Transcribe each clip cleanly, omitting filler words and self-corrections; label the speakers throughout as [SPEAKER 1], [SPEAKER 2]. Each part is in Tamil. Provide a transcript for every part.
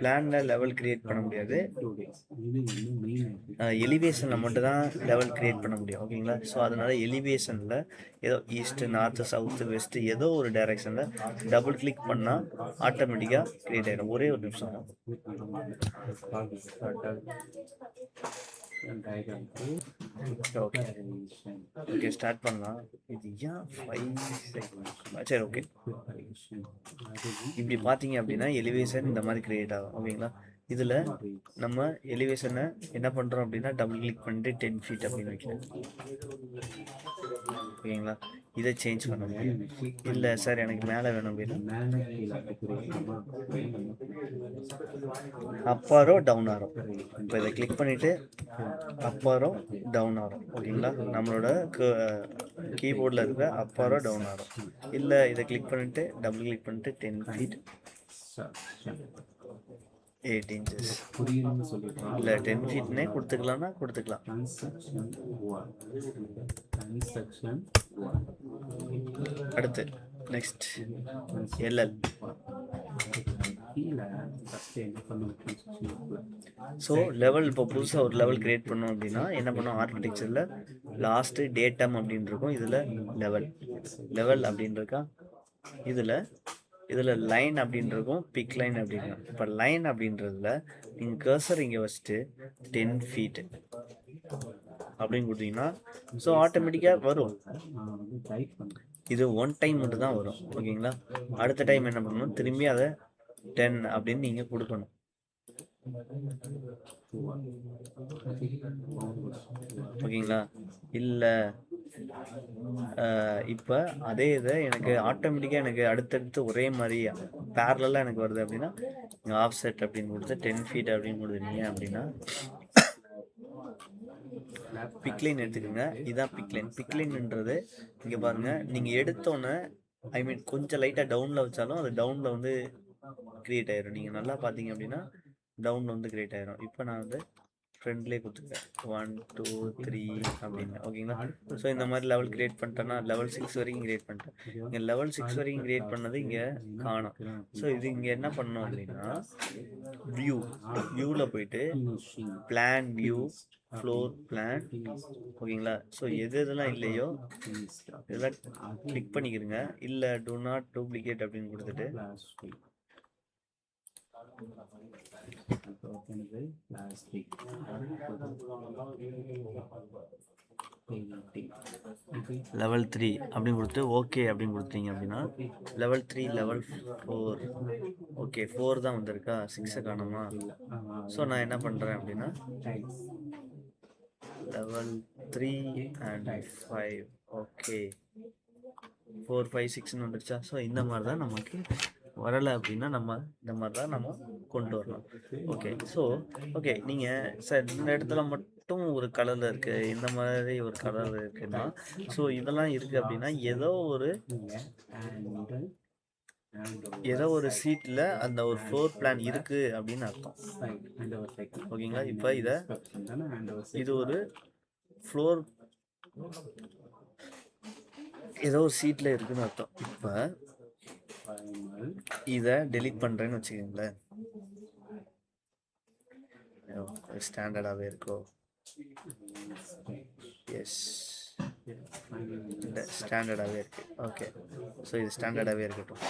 [SPEAKER 1] பிளானில் லெவல் கிரியேட் பண்ண முடியாது, எலிவேஷனில் மட்டும் தான் லெவல் கிரியேட் பண்ண முடியும். ஓகேங்களா? ஸோ அதனால எலிவேஷனில் ஏதோ ஈஸ்ட்டு, நார்த்து, சவுத்து, வெஸ்ட்டு ஏதோ ஒரு டைரெக்ஷனில் டபுள் கிளிக் பண்ணால் ஆட்டோமேட்டிக்காக கிரியேட் ஆகிடும். ஒரே ஒரு நிமிஷம். ஓகே ஸ்டார்ட் பண்ணலாம். இது ஏன் 5 செகண்ட்? சரி ஓகே. இப்படி பார்த்தீங்க அப்படின்னா எலிவேஷன் இந்த மாதிரி கிரியேட் ஆகும். ஓகேங்களா? இதில் நம்ம எலிவேஷனை என்ன பண்ணுறோம் அப்படின்னா டபுள் கிளிக் பண்ணிட்டு 10 feet அப்படின்னு வைக்கிறோம். ஓகேங்களா? இதை சேஞ்ச் பண்ண முடியும். இல்லை சார் எனக்கு மேலே வேணும் அப்படின்னா அப்பாரோ டவுன் ஆரோ. இப்போ இதை கிளிக் பண்ணிவிட்டு அப்பாரோ டவுன் ஆரோ. ஓகேங்களா? நம்மளோட கீபோர்டில் இருக்கிற அப்பாரோ டவுன் ஆரோ. இல்லை இதை கிளிக் பண்ணிவிட்டு டபுள் கிளிக் பண்ணிட்டு 10 feet 8 inches. இல்லை 10 feetனே கொடுத்துக்கலாம்னா கொடுத்துக்கலாம். அடுத்து நெக்ஸ்ட் எல்எல். ஸோ லெவல் இப்போ புதுசாக ஒரு லெவல் கிரியேட் பண்ணோம் அப்படின்னா என்ன பண்ணோம், ஆர்கிடெக்சரில் லாஸ்ட்டு டேட்டம் அப்படின்னு இருக்கும். இதில் லெவல் அப்படின்னு இருக்கா, இதில் லைன் அப்படின்னு இருக்கும், பிக் லைன் அப்படின்னு. இப்போ லைன் அப்படின்றதுல நீங்கள் கர்சர் இங்கே வச்சுட்டு 10 feet அப்படின்னு கொடுத்தீங்கன்னா ஸோ ஆட்டோமேட்டிக்காக வரும். இது ஒன் டைம் மட்டும் தான் வரும். ஓகேங்களா? அடுத்த டைம் என்ன பண்ணணும், திரும்பி அதை 10 அப்படின்னு நீங்கள் கொடுக்கணும். ஓகேங்களா? இல்லை இப்போ அதே இதை எனக்கு ஆட்டோமேட்டிக்காக எனக்கு அடுத்தடுத்து ஒரே மாதிரி பேரலாக எனக்கு வருது அப்படின்னா ஆஃப் செட் அப்படின்னு கொடுத்து 10 feet அப்படின்னு கொடுத்துட்டீங்க அப்படின்னா பிக்லைன் எடுத்துக்கோங்க. இதுதான் பிக்லைன். பிக்லைன்ன்றது இங்கே பாருங்கள், நீங்கள் எடுத்தோன்னே ஐ மீன் கொஞ்சம் லைட்டாக டவுனில் வச்சாலும் அது டவுனில் வந்து கிரியேட் ஆயிரும். நீங்கள் நல்லா பார்த்தீங்க அப்படின்னா டவுனில் வந்து கிரியேட் ஆயிரும். இப்போ நான் வந்து ஃப்ரெண்ட்லேயே கொடுத்துருக்கேன் 1 2 3 அப்படின்னு. ஓகேங்களா? ஸோ இந்த மாதிரி லெவல் கிரியேட் பண்ணிட்டேன்னா லெவல் 6 வரைக்கும் கிரியேட் பண்ணிட்டேன். இங்கே லெவல் 6 வரைக்கும் கிரியேட் பண்ணது இங்கே காணும். ஸோ இது இங்கே என்ன பண்ணணும் அப்படின்னா வியூவில் போயிட்டு பிளான் வியூ, ஃப்ளோர் பிளான். ஓகேங்களா? ஸோ எதெல்லாம் இல்லையோ இதெல்லாம் கிளிக் பண்ணிக்கிறங்க. இல்லை டு நாட் டூப்ளிகேட் அப்படின்னு கொடுத்துட்டு லெவல் 3 அப்படின்னு கொடுத்து ஓகே அப்படின்னு கொடுத்தீங்க அப்படின்னா லெவல் 3 லெவல் 4. ஓகே 4 தான் வந்திருக்கா, 6 காணுமா? ஸோ நான் என்ன பண்ணுறேன் அப்படின்னா லெவல் 3 and 5. ஓகே 4 5 6ன்னு வந்துருச்சா? ஸோ இந்த மாதிரி தான் நமக்கு வரலை அப்படின்னா நம்ம இந்த மாதிரி தான் நம்ம கொண்டு வரலாம். ஓகே ஸோ ஓகே நீங்கள் சார் இந்த இடத்துல மட்டும் ஒரு கலரில் இருக்குது, இந்த மாதிரி ஒரு கலர் இருக்குன்னா ஸோ இதெல்லாம் இருக்குது அப்படின்னா ஏதோ ஒரு சீட்டில் அந்த ஒரு ஃப்ளோர் பிளான் இருக்குது அப்படின்னு அர்த்தம். ஓகேங்களா? இப்போ இது ஒரு ஃப்ளோர் ஏதோ ஒரு சீட்டில் இருக்குதுன்னு அர்த்தம். இப்போ இதை டெலீட் பண்ணுறேன்னு வச்சுக்கோங்களேன். ஸ்டாண்டர்டாகவே இருக்கோ? எஸ் இந்த ஸ்டாண்டர்டாகவே இருக்குது. ஓகே ஸோ இது ஸ்டாண்டர்டாகவே இருக்கட்டும்.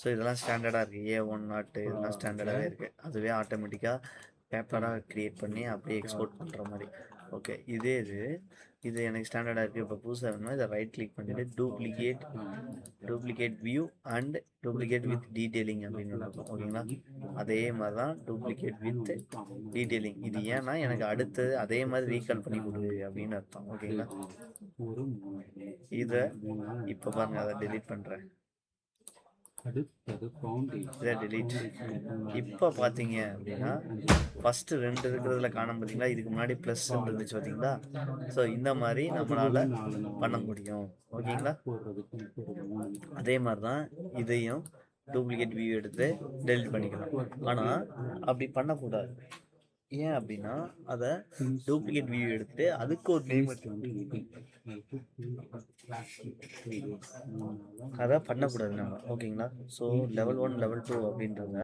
[SPEAKER 1] ஸோ இதெல்லாம் ஸ்டாண்டர்டாக இருக்குது. A1 இதெல்லாம் ஸ்டாண்டர்டாகவே இருக்குது. அதுவே ஆட்டோமேட்டிக்காக பேப்பராக க்ரியேட் பண்ணி அப்படியே எக்ஸ்போர்ட் பண்ணுற மாதிரி. ஓகே இது எனக்கு ஸ்டாண்டர்டாக இருக்குது. இப்போ புதுசாக வேணும்னா இதை ரைட் கிளிக் பண்ணிவிட்டு duplicate view and duplicate with detailing அப்படின்னு இருக்கும். ஓகேங்களா? அதே மாதிரி தான் டூப்ளிகேட் வித் டீட்டெயிலிங். இது ஏன்னா எனக்கு அடுத்தது அதே மாதிரி ரீகால் பண்ணி கொடு அப்படின்னு அர்த்தம். ஓகேங்களா? இதை இப்போ பாருங்கள், அதை டெலீட் பண்ணுறேன். இதை டெலீட். இப்போ பார்த்தீங்க அப்படின்னா ஃபஸ்ட்டு 2 இருக்கிறதுல காண பார்த்தீங்களா, இதுக்கு முன்னாடி ப்ளஸ் இருந்துச்சு பார்த்தீங்களா? ஸோ இந்த மாதிரி நம்மளால் பண்ண முடியும். ஓகேங்களா? அதே மாதிரி தான் இதையும் டூப்ளிகேட் வியூ எடுத்து டெலிட் பண்ணிக்கலாம். ஆனால் அப்படி பண்ணக்கூடாது. ஏன் அப்படின்னா அதை டூப்ளிகேட் வியூ எடுத்துட்டு அதுக்கு ஒரு நேம் அதை பண்ணக்கூடாது நம்ம. ஓகேங்களா? ஸோ லெவல் 1 லெவல் 2 அப்படின்றத